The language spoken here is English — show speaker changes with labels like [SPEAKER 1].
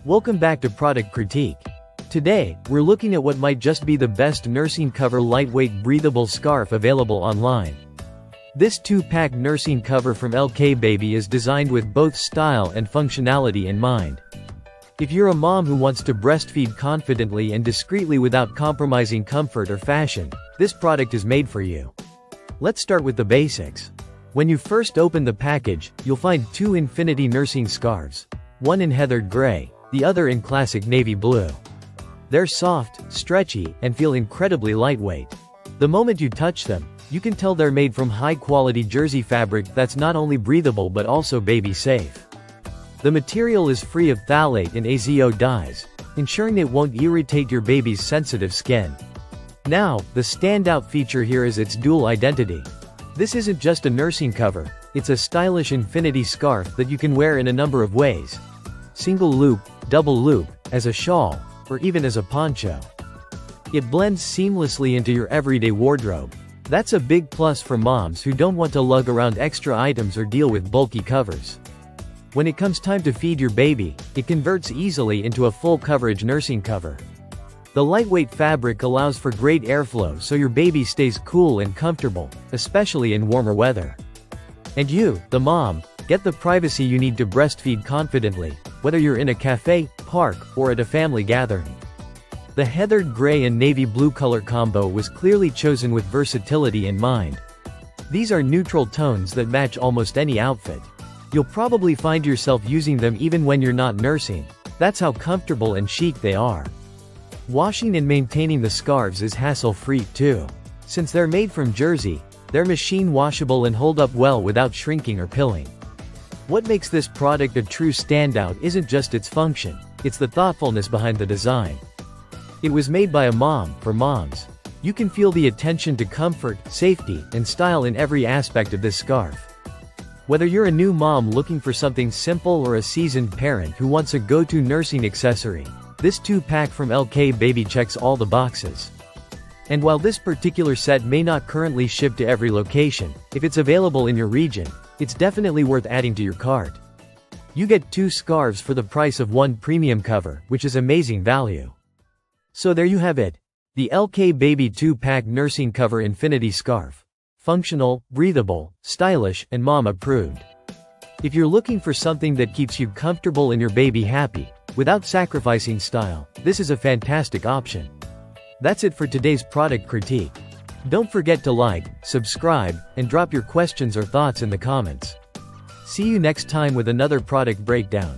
[SPEAKER 1] Welcome back to Product Critique. Today, we're looking at what might just be the best nursing cover lightweight breathable scarf available online. This 2-pack nursing cover from LK Baby is designed with both style and functionality in mind. If you're a mom who wants to breastfeed confidently and discreetly without compromising comfort or fashion, this product is made for you. Let's start with the basics. When you first open the package, you'll find 2 infinity nursing scarves. One in heathered gray, the other in classic navy blue. They're soft, stretchy, and feel incredibly lightweight. The moment you touch them, you can tell they're made from high-quality jersey fabric that's not only breathable but also baby-safe. The material is free of phthalate and azo dyes, ensuring it won't irritate your baby's sensitive skin. Now, the standout feature here is its dual identity. This isn't just a nursing cover, it's a stylish infinity scarf that you can wear in a number of ways. Single loop, double loop, as a shawl, or even as a poncho. It blends seamlessly into your everyday wardrobe. That's a big plus for moms who don't want to lug around extra items or deal with bulky covers. When it comes time to feed your baby, it converts easily into a full coverage nursing cover. The lightweight fabric allows for great airflow so your baby stays cool and comfortable, especially in warmer weather. And you, the mom, get the privacy you need to breastfeed confidently, whether you're in a cafe, park, or at a family gathering. The heathered gray and navy blue color combo was clearly chosen with versatility in mind. These are neutral tones that match almost any outfit. You'll probably find yourself using them even when you're not nursing. That's how comfortable and chic they are. Washing and maintaining the scarves is hassle-free too. Since they're made from jersey, they're machine washable and hold up well without shrinking or pilling. What makes this product a true standout isn't just its function, it's the thoughtfulness behind the design. It was made by a mom, for moms. You can feel the attention to comfort, safety, and style in every aspect of this scarf. Whether you're a new mom looking for something simple or a seasoned parent who wants a go-to nursing accessory, this 2-pack from LK Baby checks all the boxes. And while this particular set may not currently ship to every location, if it's available in your region, it's definitely worth adding to your cart. You get 2 scarves for the price of 1 premium cover, which is amazing value. So there you have it. The LK Baby 2-pack nursing cover infinity scarf. Functional, breathable, stylish, and mom-approved. If you're looking for something that keeps you comfortable and your baby happy, without sacrificing style, this is a fantastic option. That's it for today's product critique. Don't forget to like, subscribe, and drop your questions or thoughts in the comments. See you next time with another product breakdown.